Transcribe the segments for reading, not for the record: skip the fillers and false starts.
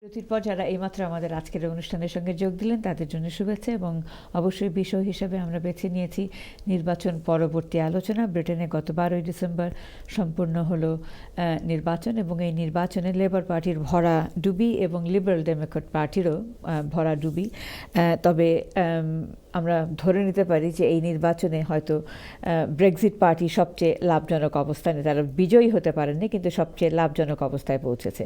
বিরতির পর যারা এইমাত্র আমাদের আজকের অনুষ্ঠানের সঙ্গে যোগ দিলেন তাদের জন্য শুভেচ্ছা এবং অবশ্যই বিষয় হিসেবে আমরা বেছে নিয়েছি নির্বাচন পরবর্তী আলোচনা। ব্রিটেনে গত 12ই ডিসেম্বর সম্পূর্ণ হলো নির্বাচন এবং এই নির্বাচনে লেবার পার্টির ভরা ডুবি এবং লিবারেল ডেমোক্র্যাট পার্টিরও ভরা ডুবি। তবে আমরা ধরে নিতে পারি যে এই নির্বাচনে হয়তো ব্রেক্সিট পার্টি সবচেয়ে লাভজনক অবস্থানে, তারা বিজয়ী হতে পারেননি কিন্তু সবচেয়ে লাভজনক অবস্থায় পৌঁছেছে।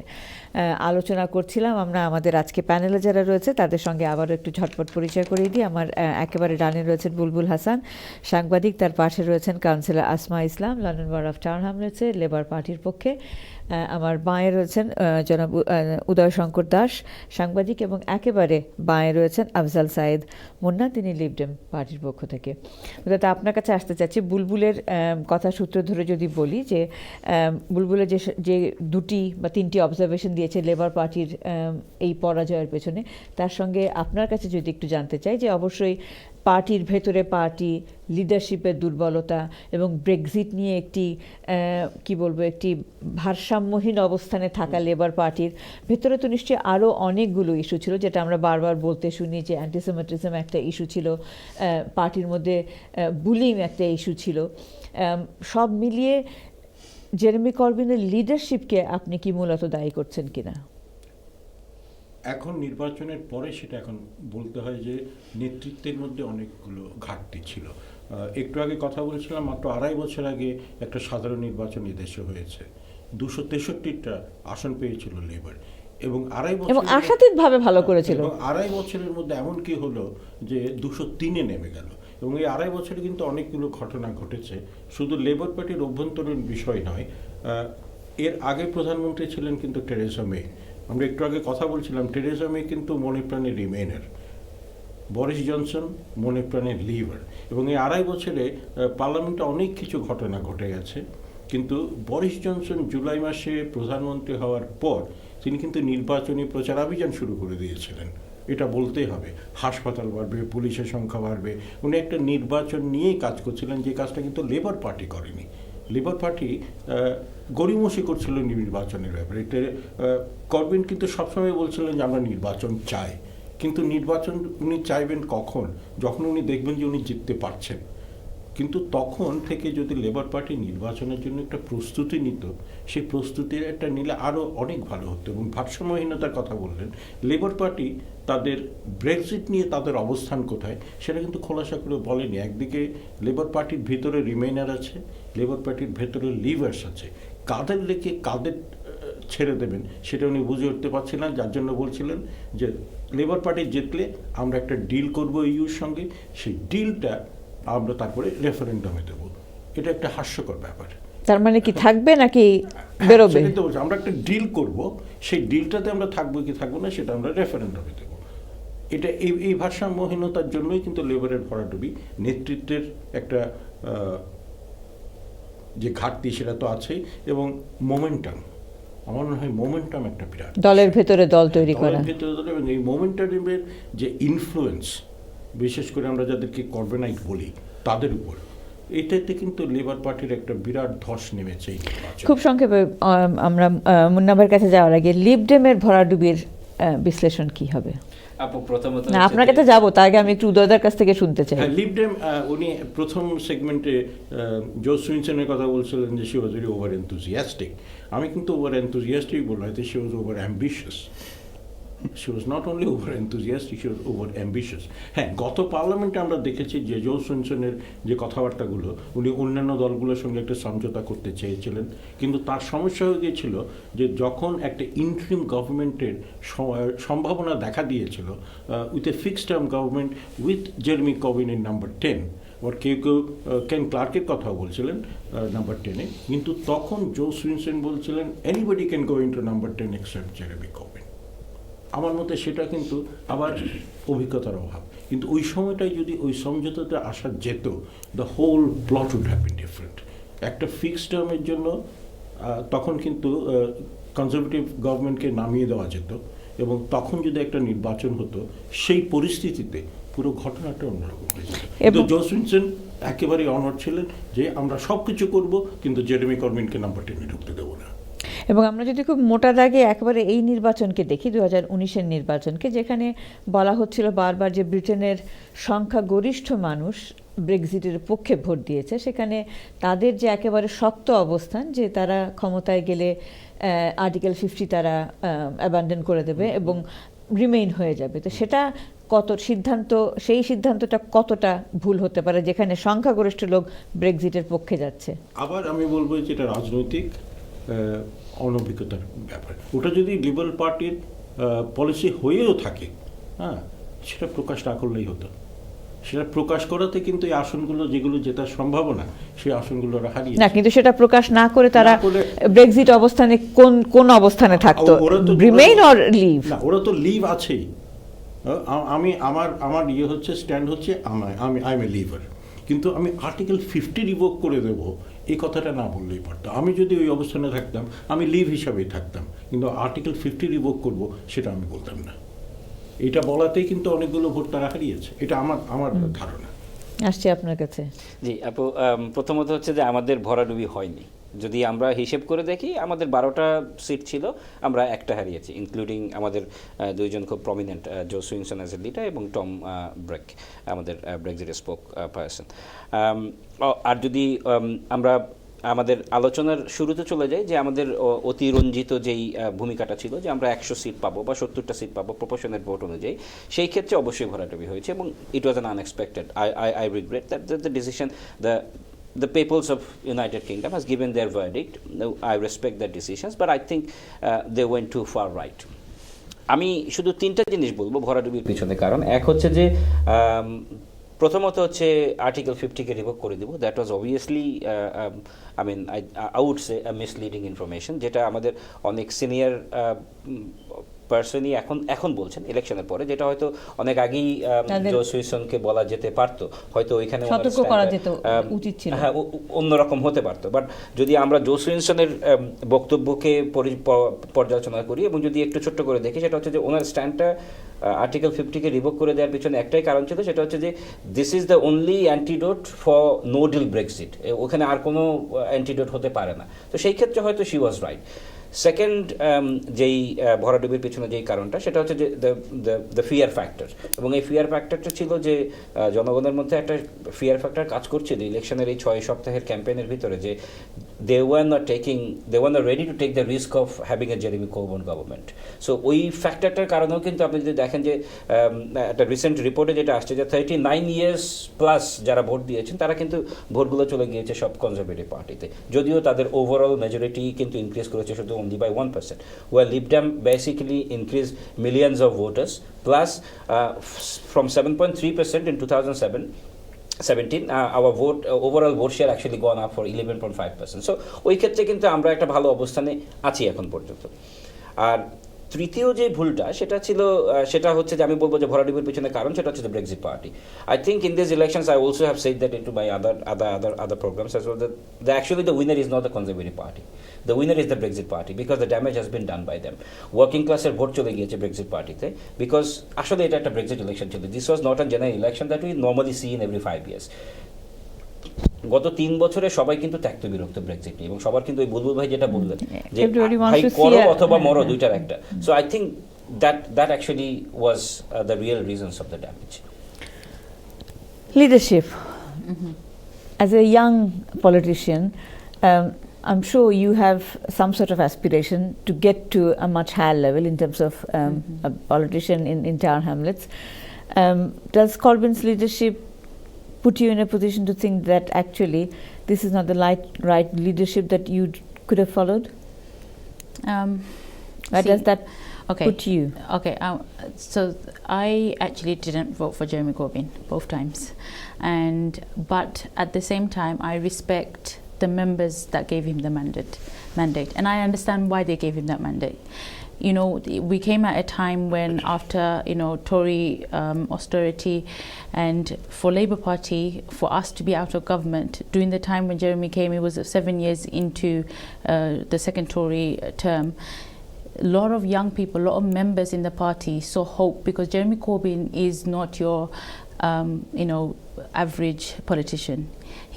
আলোচনা করছিলাম আমরা আমাদের আজকে প্যানেলে যারা রয়েছে তাদের সঙ্গে আবারও একটু ঝটপট পরিচয় করিয়ে দিই। আমার একেবারে ডানে রয়েছেন বুলবুল হাসান, সাংবাদিক, তার পাশে রয়েছেন councillor Asma Islam, London borough of টাউনহাম রয়েছে লেবার পার্টির পক্ষে। আমার বাঁয়ে রয়েছেন জনাব উদয় শঙ্কর দাস, সাংবাদিক, এবং একেবারে বাঁয়ে রয়েছেন আফজাল সাইদ মুন্না, তিনি লিবডেম পার্টির পক্ষ থেকে। অর্থাৎ আপনার কাছে আসতে চাচ্ছি বুলবুলের কথা সূত্র ধরে যদি বলি যে বুলবুলের যে দুটি বা তিনটি অবজারভেশন দিয়েছে লেবার পার্টির এই পরাজয়ের পেছনে, তার সঙ্গে আপনার কাছে যদি একটু জানতে চাই যে অবশ্যই পার্টির ভেতরে পার্টি লিডারশিপের দুর্বলতা এবং ব্রেক্সিট নিয়ে একটি কি বলবো একটি ভারসাম্যহীন অবস্থানে থাকা লেবার পার্টির ভেতরে তো নিশ্চয়ই আরও অনেকগুলো ইস্যু ছিল, যেটা আমরা বারবার বলতে শুনি যে অ্যান্টিসেমিটিজম একটা ইস্যু ছিল, পার্টির মধ্যে বুলিং একটা ইস্যু ছিল। সব মিলিয়ে জেরেমি করবিনের লিডারশিপকে আপনি কি মূলত দায়ী করছেন কিনা? এখন নির্বাচনের পরে সেটা এখন বলতে হয় যে নেতৃত্বের মধ্যে অনেকগুলো ঘাটতি ছিল। একটু আগে কথা বলেছিলাম, মাত্র 2.5 বছর আগে একটা সাধারণ নির্বাচন দেশে হয়েছে, 263টা আসন পেয়েছিল লেবার, এবং 2.5 বছর আশাতীতভাবে ভালো করেছিল, এবং 2.5 বছরের মধ্যে এমন কি হলো যে 203-এ নেমে গেল। এবং এই 2.5 বছরে কিন্তু অনেকগুলো ঘটনা ঘটেছে, শুধু লেবার পার্টির অভ্যন্তরীণ বিষয় নয়। এর আগে প্রধানমন্ত্রী ছিলেন কিন্তু টেরেসা মে। আমরা একটু আগে কথা বলছিলাম, টেরেসা মে কিন্তু মনে প্রাণে রিমেইনার, বরিস জনসন মনে প্রাণে লিভার। এবং এই 2.5 বছরে পার্লামেন্টে অনেক কিছু ঘটনা ঘটে গেছে, কিন্তু বরিস জনসন জুলাই মাসে প্রধানমন্ত্রী হওয়ার পর তিনি কিন্তু নির্বাচনী প্রচারাভিযান শুরু করে দিয়েছিলেন, এটা বলতেই হবে। হাসপাতাল বাড়বে, পুলিশের সংখ্যা বাড়বে, উনি একটা নির্বাচন নিয়েই কাজ করছিলেন, যে কাজটা কিন্তু লেবার পার্টি করেনি। লেবার পার্টি গড়িমসি করছিল নির্বাচনের ব্যাপারে। করবিন কিন্তু সবসময় বলছিলেন যে আমরা নির্বাচন চাই, কিন্তু নির্বাচন উনি চাইবেন কখন? যখন উনি দেখবেন যে উনি জিততে পারছেন। কিন্তু তখন থেকে যদি লেবার পার্টি নির্বাচনের জন্য একটা প্রস্তুতি নিত, সেই প্রস্তুতির একটা নিলে আরও অনেক ভালো হতো। এবং ভারসাম্যহীনতার কথা বললেন, লেবার পার্টি তাদের ব্রেক্সিট নিয়ে তাদের অবস্থান কোথায় সেটা কিন্তু খোলাসা করে বলেনি। একদিকে লেবার পার্টির ভিতরে রিমেইনার আছে, লেবার পার্টির ভেতরে লিভার্স আছে, কাদের লেখে কাদের ছেড়ে দেবেন সেটা উনি বুঝে উঠতে পারছিলেন, যার জন্য বলছিলেন যে লেবার পার্টি জিতলে আমরা একটা ডিল করবো ইউর সঙ্গে, সেই ডিলটা আমরা তারপরে রেফারেন্ডামে দেবো। এটা একটা হাস্যকর ব্যাপার। তার মানে কি থাকবে নাকি বেরোবে? আমরা একটা ডিল করব, সেই ডিলটাতে আমরা থাকবো কি থাকবো না সেটা আমরা রেফারেন্ডামে দেবো। এটা এই ভারসাম্যহীনতার জন্যই কিন্তু লেবারের ভরাডুবি, নেতৃত্বের একটা যে ঘাটতি সেটা তো আছেই, এবং মোমেন্টাম, আমার মনে হয় মোমেন্টাম একটা বিরাট, দলের ভেতরে দল তৈরি করা, এবং এই মোমেন্টামের যে ইনফ্লুয়েন্স, বিশেষ করে আমরা যাদেরকে করবেনাইট বলি তাদের উপর, এটাতে কিন্তু লেবার পার্টির একটা বিরাট ধস নেমেছে। খুব সংক্ষেপে আমরা মুন্নাভাইয়ের কাছে যাওয়ার আগে লিবডেমের ভরাডুবির বিশ্লেষণ কি হবে? আপু প্রথমত না, আপনার কাছে যাবো তার আগে আমি একটু উদয়দার কাছ থেকে শুনতে চাই। লিবডেম, উনি প্রথম সেগমেন্টে জো সুইনসনের কথা বলছিলেন যে she was very over enthusiastic. আমি কিন্তু ওভার এনথুজিয়াস্টিক বলবো, হয়তো she was over ambitious. She was not only over enthusiastic, she was over ambitious. হ্যাঁ, গত পার্লামেন্টে আমরা দেখেছি যে জো সুইনসনের যে কথাবার্তাগুলো, উনি অন্যান্য দলগুলোর সঙ্গে একটা সমঝোতা করতে চেয়েছিলেন, কিন্তু তার সমস্যা হয়ে গিয়েছিল যে যখন একটা ইন্টারিম গভর্নমেন্টের সম্ভাবনা দেখা দিয়েছিল, with a fixed term government with Jeremy Corbyn in number 10, ওর কেউ কেন ক্লার্কের কথাও বলছিলেন নাম্বার 10-এ, কিন্তু তখন জো সুইনসন বলছিলেন anybody can go into number 10 except Jeremy Corbyn. আমার মতে সেটা কিন্তু আবার অভিজ্ঞতার অভাব, কিন্তু ওই সময়টাই যদি ওই সমঝোতাতে আসা যেত, the whole plot would have been different. একটা ফিক্সড টার্মের জন্য তখন কিন্তু কনজারভেটিভ গভর্নমেন্টকে নামিয়ে দেওয়া যেত, এবং তখন যদি একটা নির্বাচন হতো, সেই পরিস্থিতিতে পুরো ঘটনাটা অন্যরকম হয়েছিল। কিন্তু জো সুইনসন একেবারেই অনড় ছিলেন যে আমরা সব কিছু করবো, কিন্তু জেরেমি করবিনকে নাম্বার 10-এ ঢুকতে দেবো না। এবং আমরা যদি খুব মোটা দাগে একেবারে এই নির্বাচনকে দেখি 2019-এর নির্বাচনকে, যেখানে বলা হচ্ছিল বারবার যে ব্রিটেনের সংখ্যাগরিষ্ঠ মানুষ ব্রেক্সিটের পক্ষে ভোট দিয়েছে, সেখানে তাদের যে একেবারে শক্ত অবস্থান যে তারা ক্ষমতায় গেলে আর্টিকেল 50 তারা অ্যাবান্ডন করে দেবে এবং রিমেইন হয়ে যাবে। তো সেটা সেই সিদ্ধান্তটা কতটা ভুল হতে পারে যেখানে সংখ্যাগরিষ্ঠ লোক ব্রেক্সিটের পক্ষে যাচ্ছে? আবার আমি বলবো যে এটা রাজনৈতিক অনভিজ্ঞতার ব্যাপার। ওটা যদি লিবারেল পার্টির পলিসি হয়েও থাকে, হ্যাঁ, সেটা প্রকাশ না করলেই হতো। সেটা প্রকাশ করাতে কিন্তু এই আসনগুলো যেগুলো জেতার সম্ভাবনা, সেই আসনগুলো হারিয়ে না, কিন্তু সেটা প্রকাশ না করে তারা ব্রেক্সিট অবস্থানে কোন অবস্থানে থাকতো? Remain or leave? না, ওরা তো লিভ আছেই। আমি আমার হচ্ছে স্ট্যান্ড হচ্ছে আই এম এ লিভার, কিন্তু আমি আর্টিকেল 50 রিভোক করে দেব এই কথাটা না বললেই পারতো। আমি যদি ওই অবস্থানে থাকতাম আমি লিভ হিসাবেই থাকতাম, কিন্তু আর্টিকেল 50 রিভোক করব সেটা আমি বলতাম না। এটা বলাতেই কিন্তু অনেকগুলো ভোট তারা হারিয়েছে, এটা আমার ধারণা। আসছে আপনার কাছে। জি আপু, প্রথমত হচ্ছে যে আমাদের ভরাডুবি হয়নি। যদি আমরা হিসেব করে দেখি, আমাদের 12টা সিট ছিল, আমরা একটা হারিয়েছি, ইনক্লুডিং আমাদের দুইজন খুব prominent, Jo Swinson as a leader এবং টম ব্রেক, আমাদের ব্রেক্সিট স্পোক পারসন। আর যদি আমরা আমাদের আলোচনার শুরুতে চলে যাই যে আমাদের অতিরঞ্জিত যেই ভূমিকাটা ছিল যে আমরা 100 সিট পাবো বা 70টা সিট পাবো প্রপোর্শনের ভোট অনুযায়ী, সেই ক্ষেত্রে অবশ্যই ভরাডুবি হয়েছে এবং it was an unexpected. I regret that the decision the peoples of United Kingdom has given their verdict. I respect their decisions, but I think they went too far right. আমি শুধু 3টা জিনিস বলবো ভরাডুবির পিছনে কারণ। এক হচ্ছে যে প্রথমত হচ্ছে আর্টিকেল 50-কে রিভোক করে দিব। That was obviously I would say misleading information, যেটা আমাদের অনেক সিনিয়র পার্সনই এখন বলছেন ইলেকশনের পরে, যেটা হয়তো অনেক আগেই জো সুইসনকে বলা যেতে পারতো, হয়তো ওইখানে হ্যাঁ অন্যরকম হতে পারতো। বাট যদি আমরা জো সুইসনের বক্তব্যকে পর্যালোচনা করি এবং যদি একটু ছোট্ট করে দেখি, সেটা হচ্ছে যে ওনার স্ট্যান্ডটা আর্টিকেল 50-কে রিভোক করে দেওয়ার পিছনে একটাই কারণ ছিল, সেটা হচ্ছে যে this is the only antidote for no deal Brexit, ওখানে আর কোনো অ্যান্টিডোট হতে পারে না। তো সেই ক্ষেত্রে হয়তো শি ওয়াজ রাইট। সেকেন্ড যেই ভরাডুবির পিছনে যেই কারণটা, সেটা হচ্ছে যে দ্য ফিয়ার ফ্যাক্টর, এবং এই ফিয়ার ফ্যাক্টরটা ছিল যে জনগণের মধ্যে একটা ফিয়ার ফ্যাক্টর কাজ করছিল ইলেকশনের এই 6 সপ্তাহের ক্যাম্পেইনের ভিতরে, যে they were not ready to take the risk of having a Jeremy Corbyn government. So ওই ফ্যাক্টরটার কারণেও কিন্তু আপনি যদি দেখেন যে একটা রিসেন্ট রিপোর্টে যেটা আসছে যে 39 years প্লাস যারা ভোট দিয়েছেন তারা কিন্তু ভোটগুলো চলে গিয়েছে সব কনজারভেটিভ পার্টিতে, যদিও তাদের ওভারঅল মেজরিটি কিন্তু ইনক্রিজ করেছে শুধু only by 1%, where Lib Dem basically increased millions of voters plus from 7.3% in 2017, our overall vote share actually gone up for 11.5%. So ওই ক্ষেত্রে কিন্তু আমরা একটা ভালো অবস্থানে আছি এখন পর্যন্ত। আর তৃতীয় যে ভুলটা সেটা হচ্ছে যে আমি বলবো যে ভরাডুবির পিছনে কারণ, সেটা হচ্ছে Brexit party. I think in this elections I also have said that into my other programs as well, that actually the winner is not the Conservative Party. The winner is the Brexit Party because the damage has been done by them. Working class-এর ভোট চলে গিয়েছে Brexit পার্টিতে, because আসলে এটা একটা Brexit election ছিল। This was not a general election that we normally see in every 5 years. গত 3 বছরে সবাই কিন্তু ত্যক্ত বিরক্ত ব্রেক্সিট নিয়ে, এবং সবার কিন্তু ওই বুলবুল ভাই যেটা বললেন যে ভাই করো অথবা মরো, দুইটার একটা। So I think that actually was the real reasons of the damage. Leadership. As a young politician, I'm sure you have some sort of aspiration to get to a much higher level in terms of a politician in Tower Hamlets. Does Corbyn's leadership put you in a position to think that actually this is not the right leadership that you could have followed? Where does that put you? Okay, so I actually didn't vote for Jeremy Corbyn both times, but at the same time I respect the members that gave him the mandate, and I understand why they gave him that mandate. You know, we came at a time when after, Tory austerity, and for Labour Party, for us to be out of government, during the time when Jeremy came, it was 7 years into the second Tory term. A lot of young people, a lot of members in the party saw hope, because Jeremy Corbyn is not your, average politician.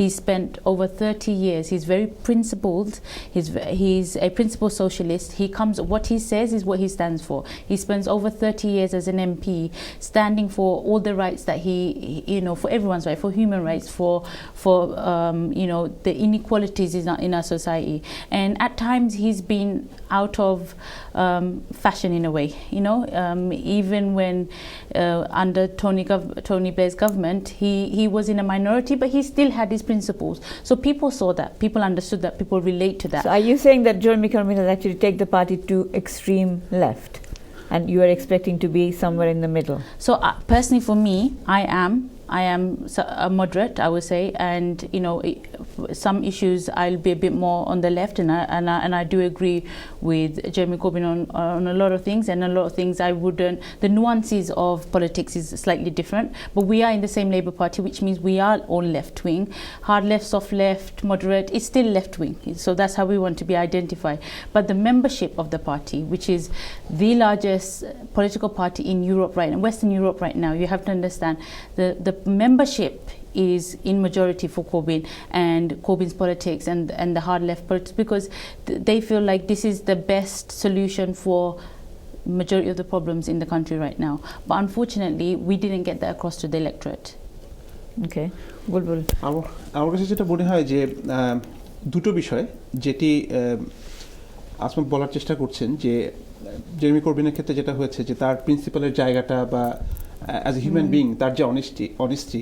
He spent over 30 years. He's very principled. He's a principled socialist. What he says is what he stands for. He spends over 30 years as an MP standing for all the rights that for everyone's right, for human rights, for the inequalities in our society. And at times he's been out of fashion in a way, even when under Tony Blair's government, he was in a minority, but he still had his principles. So people saw that, people understood that, people relate to that. So are you saying that Jeremy Corbyn has actually taken the party to extreme left, and you are expecting to be somewhere in the middle? So personally, for me, I am a moderate, I would say, and some issues I'll be a bit more on the left, and I do agree with Jeremy Corbyn on a lot of things, and a lot of things I wouldn't. The nuances of politics is slightly different, but we are in the same Labour Party, which means we are all left wing, hard left, soft left, moderate. It's still left wing, so that's how we want to be identified. But the membership of the party, which is the largest political party in Europe right now, Western Europe right now, you have to understand the membership is in majority for Corbyn and Corbyn's politics and the hard left politics, because they feel like this is the best solution for majority of the problems in the country right now. But unfortunately, we didn't get that across to the electorate. Okay, বুলবুল, আমার কাছে যেটা মনে হয় যে দুটো বিষয় যেটি আসমত বলার চেষ্টা করছেন, যে জেরেমি করবিনের ক্ষেত্রে যেটা হয়েছে যে তার প্রিন্সিপালের জায়গাটা বা অ্যাজ এ হিউম্যান বিং তার যে অনেস্টি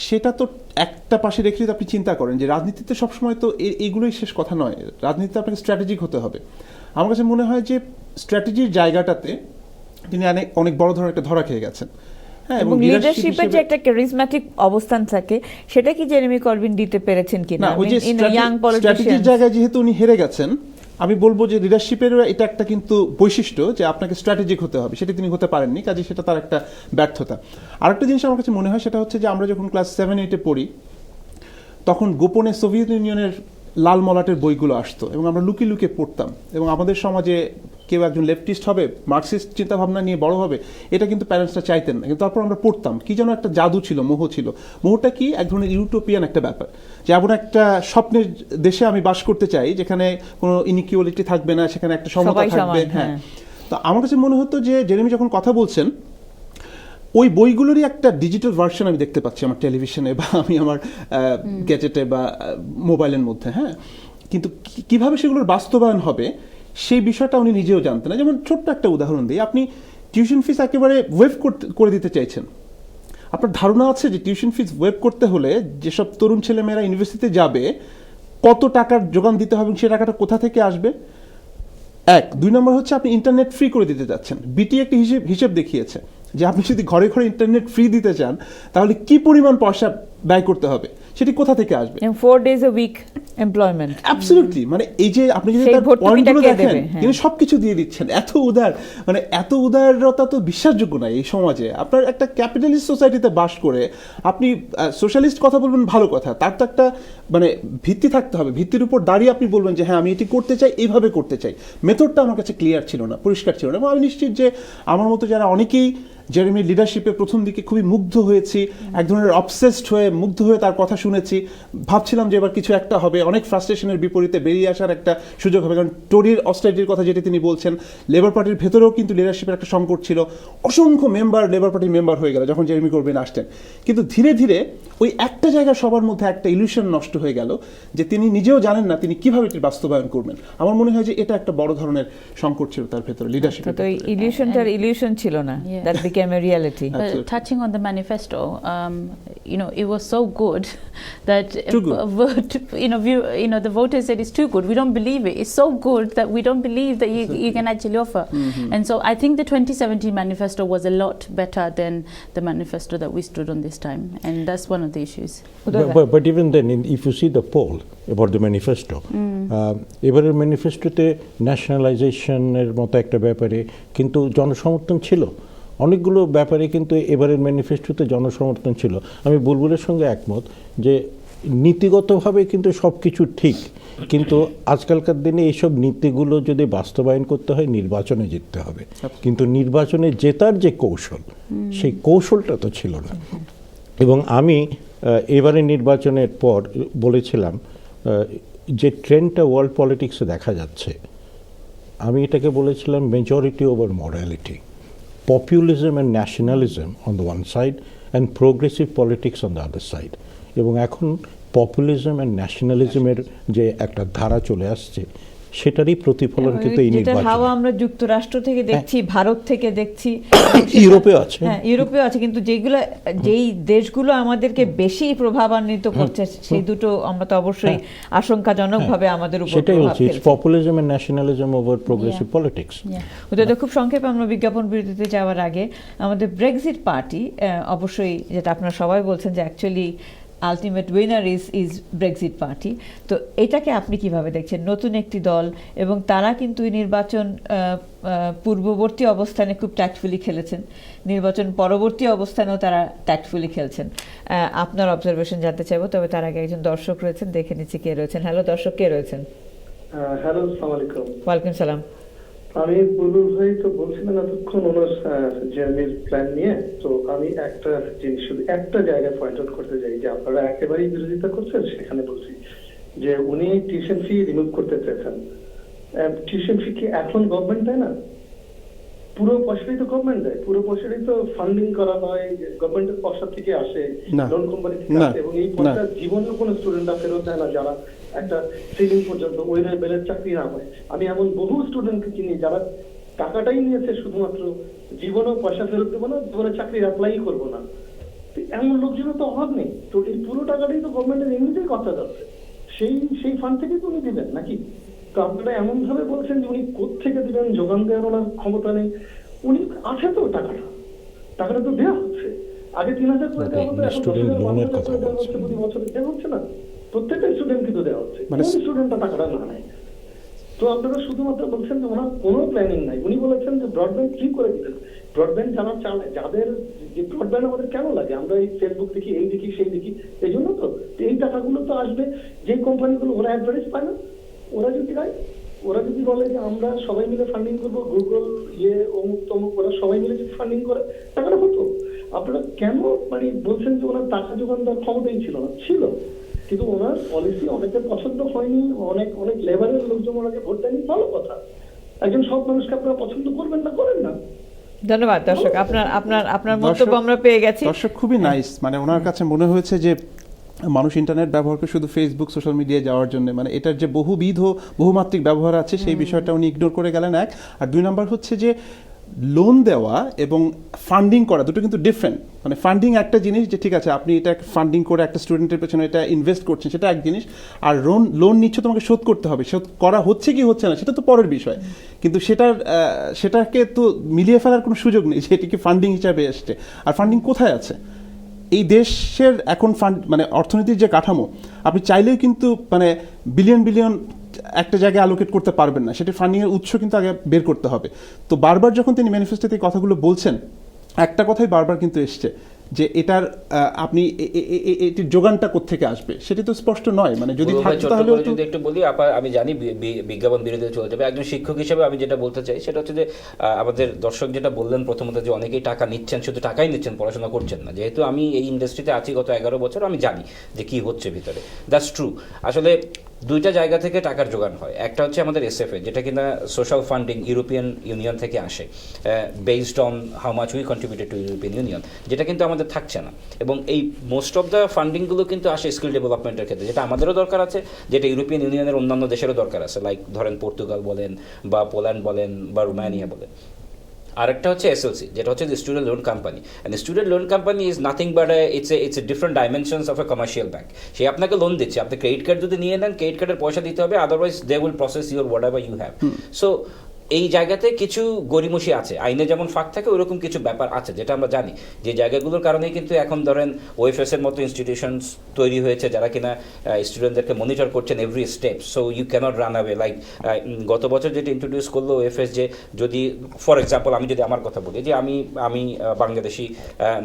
সেটা তো একটা পাশে রেখে যদি আপনি চিন্তা করেন যে রাজনীতিতে সবসময় তো এইগুলোই শেষ কথা নয়, রাজনীতিতে আপনাকে স্ট্র্যাটেজিক হতে হবে। আমার কাছে মনে হয় যে স্ট্র্যাটেজির জায়গাটাতে তিনি অনেক বড় ধরনের একটা ধরা খেয়ে গেছেন। হ্যাঁ, এবং লিডারশিপের যে একটা ক্যারিজম্যাটিক অবস্থান থাকে সেটা কি জেরেমি করবিন দিতে পেরেছেন কিনা? ওই যে স্ট্র্যাটেজির জায়গায় যেহেতু উনি হেরে গেছেন, আমি বলবো যে লিডারশিপের এটা একটা কিন্তু বৈশিষ্ট্য যে আপনাকে স্ট্র্যাটেজিক হতে হবে, সেটা তিনি হতে পারেননি, কাজে সেটা তার একটা ব্যর্থতা। আরেকটা জিনিস আমার কাছে মনে হয় সেটা হচ্ছে যে আমরা যখন ক্লাস 7-8 পড়ি তখন গোপনে সোভিয়েত ইউনিয়নের লাল মলাটের বইগুলো আসতো এবং আমরা লুকিয়ে লুকিয়ে পড়তাম, এবং আমাদের সমাজে কেউ একজন লেফটিস্ট হবে, মার্কসিস্ট চিন্তাভাবনা নিয়ে বড় হবে, এটা কিন্তু প্যারেন্টসরা চাইতেন না, কিন্তু তারপর আমরা পড়তাম। কি যেন একটা জাদু ছিল, মোহ ছিল। মোহটা কি? এক ধরনের ইউটোপিয়ান একটা ব্যাপার, যে এমন একটা স্বপ্নের দেশে আমি বাস করতে চাই যেখানে কোনো ইনইকুয়ালিটি থাকবে না, সেখানে একটা সমতা থাকবে। হ্যাঁ, তো আমার কাছে মনে হতো যে জেরেমি যখন কথা বলছেন ওই বইগুলোরই একটা ডিজিটাল ভার্সন আমি দেখতে পাচ্ছি আমার টেলিভিশনে বা আমি আমার গ্যাজেটে বা মোবাইলের মধ্যে। হ্যাঁ, কিন্তু কিভাবে সেগুলোর বাস্তবায়ন হবে সেই বিষয়টা উনি নিজেও জানতেন না। যেমন ছোট্ট একটা উদাহরণ দিই, আপনি টিউশন ফিস একেবারে ওয়েভ করে দিতে চাইছেন। আপনার ধারণা আছে যে টিউশন ফিস ওয়েভ করতে হলে যেসব তরুণ ছেলেমেয়েরা ইউনিভার্সিটিতে যাবে কত টাকার যোগান দিতে হবে, সে টাকাটা কোথা থেকে আসবে? 1, 2 নম্বর হচ্ছে আপনি ইন্টারনেট ফ্রি করে দিতে যাচ্ছেন। বিটি একটি হিসেব দেখিয়েছে যে আপনি যদি ঘরে ঘরে ইন্টারনেট ফ্রি দিতে চান তাহলে কি পরিমাণ পয়সা ব্যয় করতে হবে, সেটি কোথা থেকে আসবে? 4 days a week employment. Absolutely, মানে এই যে আপনি যদি তার পয়েন্টগুলো দেখেন, তিনি সবকিছু দিয়ে দিচ্ছেন, এত উদার, মানে এত উদারতা তো বিশ্বাসযোগ্য নয় এই সমাজে। আপনার একটা ক্যাপিটালিস্ট সোসাইটিতে বাস করে আপনি সোশ্যালিস্ট কথা বলবেন, ভালো কথা, তার তো একটা মানে ভিত্তি থাকতে হবে, ভিত্তির উপর দাঁড়িয়ে আপনি বলবেন যে হ্যাঁ আমি এটি করতে চাই, এইভাবে করতে চাই। মেথডটা আমার কাছে ক্লিয়ার ছিল না, পরিষ্কার ছিল না, এবং আমি নিশ্চিত যে আমার মতো যারা অনেকেই জেরেমির লিডারশিপে প্রথম দিকে খুবই মুগ্ধ হয়েছি, এক ধরনের অবসেসড হয়ে মুগ্ধ হয়ে তার কথা শুনেছি, ভাবছিলাম যে এবার কিছু একটা হবে, অনেক ফ্রাস্ট্রেশনের বিপরীতে বেরিয়ে আসার একটা সুযোগ হবে। কারণ টোরির অস্ট্রেলিটির কথা যেটি তিনি বলছেন, লেবার পার্টির ভেতরেও কিন্তু লিডারশিপের একটা সংকট ছিল, অসংখ্য মেম্বার লেবার পার্টির মেম্বার হয়ে গেল যখন জেরেমি করবিন আসতেন। কিন্তু ধীরে ধীরে ওই একটা জায়গায় সবার মধ্যে একটা ইলিউশন নষ্ট হয়ে গেল যে তিনি নিজেও জানেন না তিনি কিভাবে এটি বাস্তবায়ন করবেন। আমার মনে হয় যে এটা একটা বড় ধরনের সংকট ছিল তার ভেতরে, লিডারশিপ। তো এই ইলিউশনটার ইলিউশন ছিল না, that became a reality. But touching on the manifesto, it was so good that the voters said it's too good. We don't believe it. It's so good that we don't believe that you can actually offer. And so I think the 2017 manifesto was a lot better than the manifesto that we stood on this time, and that's one of the issues. But even then, if you see the poll about the manifesto, এবারের ম্যানিফেস্টোতে ন্যাশনালাইজেশনের মতো একটা ব্যাপারে কিন্তু জনসমর্থন ছিল, অনেকগুলো ব্যাপারে কিন্তু এবারের ম্যানিফেস্টোতে জনসমর্থন ছিল। আমি বুলবুলের সঙ্গে একমত যে নীতিগতভাবে কিন্তু সব কিছু ঠিক, কিন্তু আজকালকার দিনে এইসব নীতিগুলো যদি বাস্তবায়ন করতে হয় নির্বাচনে জিততে হবে, কিন্তু নির্বাচনে জেতার যে কৌশল সেই কৌশলটা তো ছিল না। এবং আমি এবারে নির্বাচনের পর বলেছিলাম যে ট্রেন্ডটা ওয়ার্ল্ড পলিটিক্সে দেখা যাচ্ছে, আমি এটাকে বলেছিলাম majority over morality, populism and nationalism on the one side and progressive politics on the other side. এবং এখন পপুলিজম অ্যান্ড ন্যাশনালিজমের যে একটা ধারা চলে আসছে সেটারই প্রতিফলন কিন্তু এই নির্বাচন। হাওয়া আমরা যুক্তরাষ্ট্র থেকে দেখছি, ভারত থেকে দেখছি, ইউরোপেও আছে। হ্যাঁ, ইউরোপেও আছে, কিন্তু যেই দেশগুলো আমাদেরকে বেশি প্রভাবান্বিত করছে সেই দুটো আমরা তো অবশ্যই আশঙ্কাজনকভাবে আমাদের উপর সেটাই প্রভাব হচ্ছে ফেলছে। Populism and nationalism over progressive politics. ওদের খুব সংক্ষেপে আমরা বিজ্ঞাপন বিরতিতে যাওয়ার আগে আমাদের ব্রেক্সিট পার্টি, অবশ্যই যেটা আপনারা সবাই বলছেন যে actually ultimate winner is Brexit party, তো এটাকে আপনি কিভাবে দেখছেন? নতুন একটি দল এবং তারা কিন্তু এই নির্বাচন পূর্ববর্তী অবস্থানে খুব ট্যাক্টফুলি খেলেছেন, নির্বাচন পরবর্তী অবস্থানেও তারা ট্যাক্টফুলি খেলছেন। আপনার অবজারভেশন জানতে চাইবো, তবে তার আগে একজন দর্শক রয়েছেন, দেখে নিচ্ছি কে রয়েছেন। হ্যালো দর্শক, কে রয়েছেন? হ্যালো, আসসালামু আলাইকুম। ওয়ালাইকুম সালাম। আমি বুলবুল ভাই তো বলছিলেন এতক্ষণ ওনার জার্নির প্ল্যান নিয়ে, তো আমি একটা জিনিস শুধু একটা জায়গায় পয়েন্ট আউট করতে চাই যে আপনারা একেবারেই বিরোধিতা করছেন। সেখানে বলছি যে উনি টিউশন ফি রিমুভ করতে চেয়েছেন। টিউশন ফি কি এখন গভর্নমেন্ট দেয় না? পুরো পয়সাটাই তো গভর্নমেন্ট দেয়, পুরো পয়সাটাই তো ফান্ডিং করা হয়, গভর্নমেন্টের পয়সা থেকে আসে, লোন কোম্পানি থেকে আসে, এবং এই পয়সা জীবনেও কোনো স্টুডেন্টরা ফেরত দেয় না যারা একটা সিলিং পর্যন্ত ওই লেভেলের চাকরি না হয়। আমি এমন বহু স্টুডেন্টকে চিনি যারা টাকাটাই নিয়েছে শুধুমাত্র জীবনেও পয়সা ফেরত দেবো না, জীবনে চাকরির অ্যাপ্লাই করবো না। এমন লোকজনের তো অভাব নেই। তো এই পুরো টাকাটাই তো গভর্নমেন্টের এমনিতেই খরচা যাচ্ছে, সেই ফান্ড থেকেই তো উনি দিবেন নাকি? তো আপনারা এমন ভাবে বলছেন যে উনি কোত্থেকে দিবেন, যোগান দেওয়ার ওনার ক্ষমতা নেই। উনি আছে তো, টাকাটা তো দেওয়া হচ্ছে। আগে 3,000 করে দেওয়া হতো, এখন 10,000 করে দেওয়া হচ্ছে, প্রতি বছর দেওয়া হচ্ছে না? প্রত্যেকটা স্টুডেন্ট কিন্তু দেওয়া হচ্ছে, কোন স্টুডেন্টটা টাকাটা না নেয়। তো আপনারা শুধুমাত্র বলছেন যে ওনার কোনো প্ল্যানিং নাই। উনি বলেছেন যে ব্রডব্যান্ড ফ্রি করে দিতেন। ব্রডব্যান্ড যারা চায়, যাদের যে ব্রডব্যান্ড আমাদের কেন লাগে, আমরা এই ফেসবুক দেখি, এই দেখি, সেই দেখি, এই জন্য তো এই টাকাগুলো তো আসবে যে কোম্পানিগুলো, ওরা অ্যাডভার্টাইজ পায় না। ওরা যদি বলে যে আমরা সবাই মিলে ফান্ডিং করবো, গুগল অমুক তমুক, ওরা সবাই মিলে যদি ফান্ডিং করে টাকাটা হতো। আপনারা কেন বলছেন যে ওনার টাকা যোগান দেওয়ার ক্ষমতাই ছিল না? ছিল, কিন্তু ওনার পলিসি অনেকের পছন্দ হয়নি, অনেক লেবারের লোকজন ওনাকে ভোট দেয়নি, ভালো কথা। একজন সব মানুষকে আপনারা পছন্দ করবেন না, করেন না। ধন্যবাদ দর্শক, আপনার বক্তব্য আমরা পেয়ে গেছি। দর্শক খুবই নাইস, ওনার কাছে মনে হয়েছে যে মানুষ ইন্টারনেট ব্যবহার করে শুধু ফেসবুক, সোশ্যাল মিডিয়ায় যাওয়ার জন্য, এটার যে বহুমাত্রিক ব্যবহার আছে সেই বিষয়টা উনি ইগনোর করে গেলেন, এক। আর 2 নাম্বার হচ্ছে যে লোন দেওয়া এবং ফান্ডিং করা দুটো কিন্তু ডিফারেন্ট। ফান্ডিং একটা জিনিস, যে ঠিক আছে আপনি এটা ফান্ডিং করে একটা স্টুডেন্টের পেছনে এটা ইনভেস্ট করছেন, সেটা এক জিনিস। আর লোন নিচ্ছে, তোমাকে শোধ করতে হবে, শোধ করা হচ্ছে কি হচ্ছে না সেটা তো পরের বিষয়, কিন্তু সেটাকে তো মিলিয়ে ফেলার কোনো সুযোগ নেই যে এটিকে ফান্ডিং হিসাবে এসছে। আর ফান্ডিং কোথায় আছে? এই দেশের এখন অর্থনীতির যে কাঠামো, আপনি চাইলেই কিন্তু বিলিয়ন একটা জায়গায় অ্যালোকেট করতে পারবেন না, সেটা ফান্ডিং এর উৎস কিন্তু আগে বের করতে হবে। তো বারবার যখন তিনি ম্যানিফেস্টোতে এই কথাগুলো বলছেন, একটা কথাই বারবার কিন্তু এসছে যে এটার আপনি এটির যোগানটা কোত্থেকে আসবে সেটা তো স্পষ্ট নয়। যদি তাহলে যদি একটু বলি, আমি জানি বিজ্ঞাপন বিরোধী চলে যাবে, একজন শিক্ষক হিসেবে আমি যেটা বলতে চাই সেটা হচ্ছে যে আমাদের দর্শক যেটা বললেন প্রথমত, যে অনেকেই টাকা নিচ্ছেন, শুধু টাকাই নিচ্ছেন, পড়াশোনা করছেন না। যেহেতু আমি এই ইন্ডাস্ট্রিতে আছি গত 11 বছর, আমি জানি যে কি হচ্ছে ভিতরে। That's true. আসলে দুইটা জায়গা থেকে টাকার যোগান হয়। একটা হচ্ছে আমাদের এসএফএ, যেটা কিনা সোশ্যাল ফান্ডিং ইউরোপিয়ান ইউনিয়ন থেকে আসে, based on how much we contributed to European union, যেটা কিন্তু আমাদের থাকছে না। এবং এই মোস্ট অফ দ্য ফান্ডিংগুলো কিন্তু আসে স্কিল ডেভেলপমেন্টের ক্ষেত্রে, যেটা আমাদেরও দরকার আছে, যেটা ইউরোপিয়ান ইউনিয়নের অন্যান্য দেশেরও দরকার আছে, লাইক ধরেন পর্তুগাল বলেন বা পোল্যান্ড বলেন বা রোমানিয়া বলেন। আরেকটা হচ্ছে এসএলসি, যেটা হচ্ছে student loan company. And student loan company is nothing but it's a different dimensions of a commercial bank. সে আপনাকে লোন দিচ্ছে, আপনি ক্রেডিট কার্ড যদি নিয়ে নেন, ক্রেডিট কার্ডের পয়সা দিতে হবে, otherwise they will process your whatever you have. So এই জায়গাতে কিছু গরিমসি আছে, আইনে যেমন ফাঁক থাকে ওইরকম কিছু ব্যাপার আছে, যেটা আমরা জানি। যে জায়গাগুলোর কারণেই কিন্তু এখন ধরেন ওএফএস এর মতো ইনস্টিটিউশনস তৈরি হয়েছে, যারা কিনা স্টুডেন্টদেরকে মনিটর করছেন every step. So you can't run away. Like গত বছর যেটা ইন্ট্রোডিউস করলো ওএফএস, যে যদি ফর এক্সাম্পল আমি যদি আমার কথা বলি, যে আমি বাংলাদেশি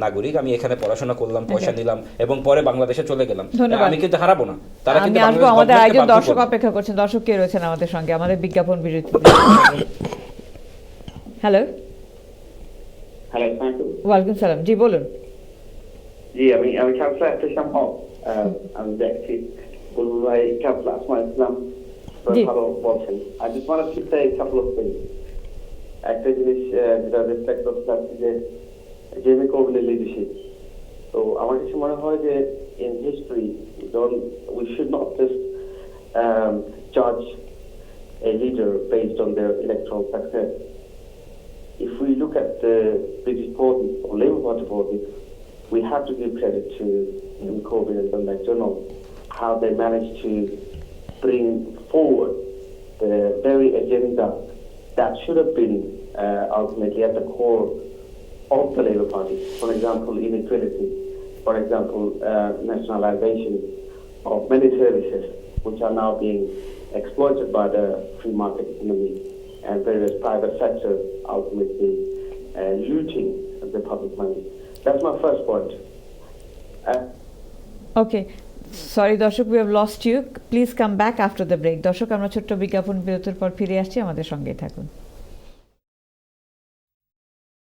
নাগরিক, আমি এখানে পড়াশোনা করলাম, পয়সা নিলাম এবং পরে বাংলাদেশে চলে গেলাম, আমি কিন্তু হারাবো না। তারা কিন্তু আমাদের একজন দর্শক অপেক্ষা করছেন। দর্শক কে রয়েছেন আমাদের সঙ্গে? আমাদের বিজ্ঞাপন বিরতি। হ্যালো, ওয়ালাইকুম সালাম, জি বলুন। জি আমি কাউন্সিলর এহতেশাম হক, আমি দেখছি বুলবুল ভাই কাউন্সিলর আসমা ইসলাম জি। ভালো বলছেন। I just want to say a couple of things. একটা জিনিস যেটা রিফ্লেক্ট করতে চাচ্ছি যে জেমি কোর্বিনের লিডারশিপ, তো আমার কাছে মনে হয় যে in history we should not just judge a leader based on their electoral success. If we look at the British politics or Labour Party politics, we have to give credit to Jim Corbyn and John McDonnell, how they managed to bring forward the very agenda that should have been ultimately at the core of the Labour Party. For example, inequality, for example, nationalisation of many services which are now being exploited by the free market economy and various private sectors ultimately looting the public money. That's my first point. Okay, sorry দর্শক, we have lost you, please come back after the break. দর্শক, আমরা ছোট্ট বিজ্ঞাপন বিরতির পর ফিরে আসছি, আমাদের সঙ্গেই থাকুন।